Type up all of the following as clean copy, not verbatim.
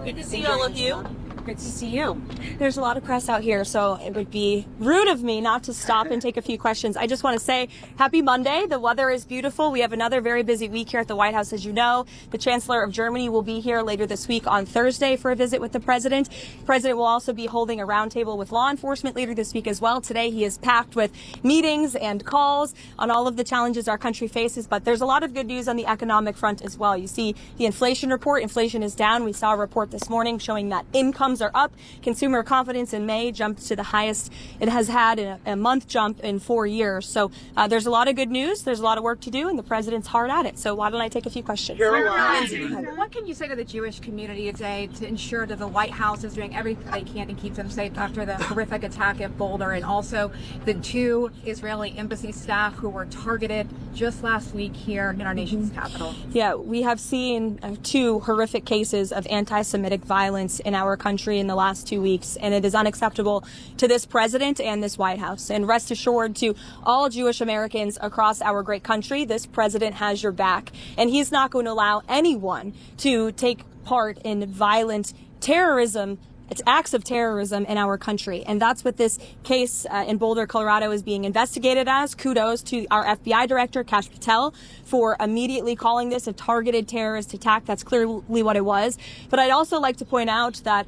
Good to see all of you. Good to see you. There's a lot of press out here, so it would be rude of me not to stop and take a few questions. I just want to say happy Monday. The weather is beautiful. We have another very busy week here at the White House, as you know. The Chancellor of Germany will be here later this week on Thursday for a visit with the President. The President will also be holding a roundtable with law enforcement later this week as well. Today he is packed with meetings and calls on all of the challenges our country faces, but there's a lot of good news on the economic front as well. You see the inflation report. Inflation is down. We saw a report this morning showing that incomes are up. Consumer confidence in May jumped to the highest it has had in a month jump in 4 years. So there's a lot of good news. There's a lot of work to do, and the President's hard at it. So why don't I take a few questions? What can you say to the Jewish community today to ensure that the White House is doing everything they can to keep them safe after the horrific attack at Boulder, and also the 2 Israeli embassy staff who were targeted just last week here in our nation's capital? Yeah, we have seen 2 horrific cases of anti-Semitic violence in our country in the last 2 weeks, and it is unacceptable to this President and this White House. And rest assured to all Jewish Americans across our great country, this President has your back, and he's not going to allow anyone to take part in violent terrorism. It's acts of terrorism in our country. And that's what this case in Boulder, Colorado is being investigated as. Kudos to our FBI director, Kash Patel, for immediately calling this a targeted terrorist attack. That's clearly what it was. But I'd also like to point out that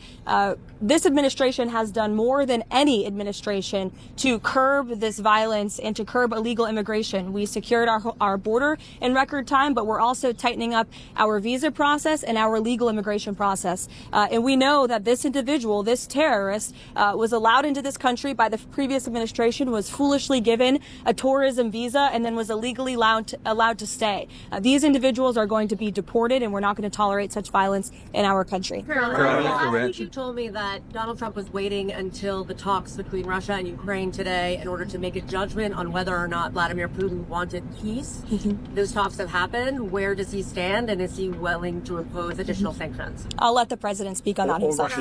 this administration has done more than any administration to curb this violence and to curb illegal immigration. We secured our border in record time, but we're also tightening up our visa process and our legal immigration process. And we know that this individual, this terrorist, was allowed into this country by the previous administration, was foolishly given a tourism visa, and then was illegally allowed to stay. These individuals are going to be deported, and we're not going to tolerate such violence in our country. I think you told me that Donald Trump was waiting until the talks between Russia and Ukraine today in order to make a judgment on whether or not Vladimir Putin wanted peace. Those talks have happened. Where does he stand, and is he willing to impose additional sanctions? I'll let the President speak on that himself.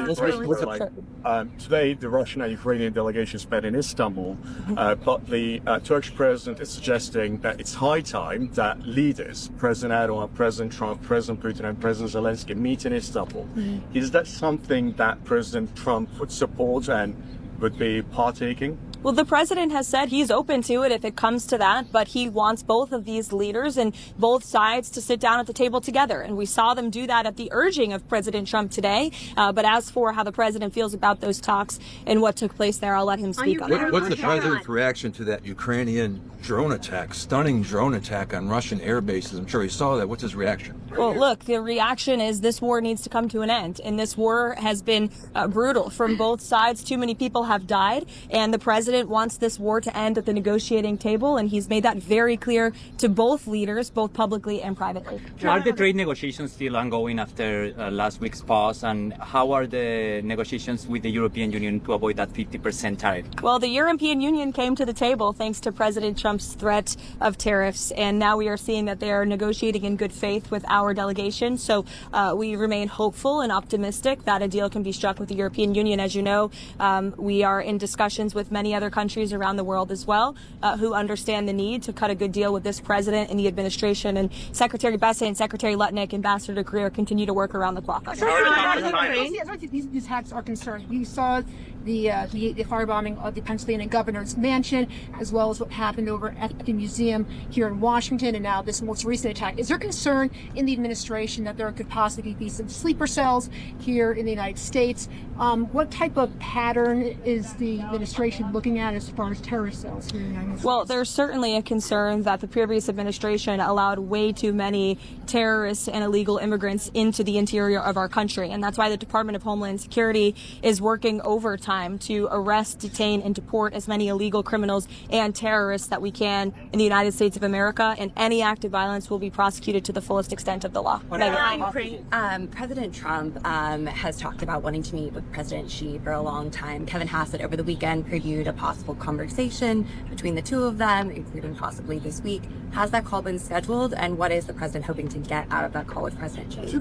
Today, the Russian and Ukrainian delegations met in Istanbul, but the Turkish president is suggesting that it's high time that leaders, President Erdogan, President Trump, President Putin, and President Zelenskyy meet in Istanbul. Is that something that President Trump would support and would be partaking? Well, the President has said he's open to it if it comes to that, but he wants both of these leaders and both sides to sit down at the table together. And we saw them do that at the urging of President Trump today. But as for how the President feels about those talks and what took place there, I'll let him speak on that. What's the President's reaction to that Ukrainian drone attack, stunning drone attack on Russian air bases? I'm sure he saw that. What's his reaction? Well, look, the reaction is this war needs to come to an end. And this war has been brutal from both sides. Too many people have died. And the President wants this war to end at the negotiating table. And he's made that very clear to both leaders, both publicly and privately. Are the trade negotiations still ongoing after last week's pause? And how are the negotiations with the European Union to avoid that 50% tariff? Well, the European Union came to the table thanks to President Trump's threat of tariffs. And now we are seeing that they are negotiating in good faith with our delegation. So we remain hopeful and optimistic that a deal can be struck with the European Union. As you know, we are in discussions with many other countries around the world as well who understand the need to cut a good deal with this president and the administration. And Secretary Bessent and Secretary Lutnick, Ambassador Greer, continue to work around the clock. These attacks are concerned. We saw the firebombing of the Pennsylvania governor's mansion, as well as what happened over at the museum here in Washington, and now this most recent attack. Is there concern in the administration that there could possibly be some sleeper cells here in the United States? What type of pattern is the administration looking at as far as terrorist cells here in the United States? Well, there's certainly a concern that the previous administration allowed way too many terrorists and illegal immigrants into the interior of our country. And that's why the Department of Homeland Security is working overtime to arrest, detain, and deport as many illegal criminals and terrorists that we can in the United States of America. And any act of violence will be prosecuted to the fullest extent of the law. President Trump has talked about wanting to meet with President Xi for a long time. Kevin Hassett over the weekend previewed a possible conversation between the two of them, including possibly this week. Has that call been scheduled, and what is the president hoping to get out of that call with President Xi?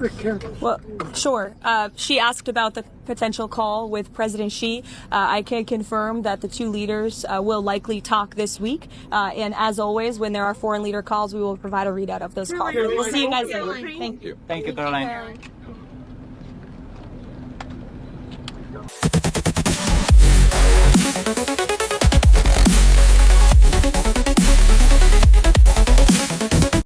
Well, sure. She asked about the potential call with President Xi. I can confirm that the two leaders will likely talk this week. And as always, when there are foreign leader calls, we will provide a readout of those calls. We'll see you guys later. Thank you. Thank you, Caroline. Bye.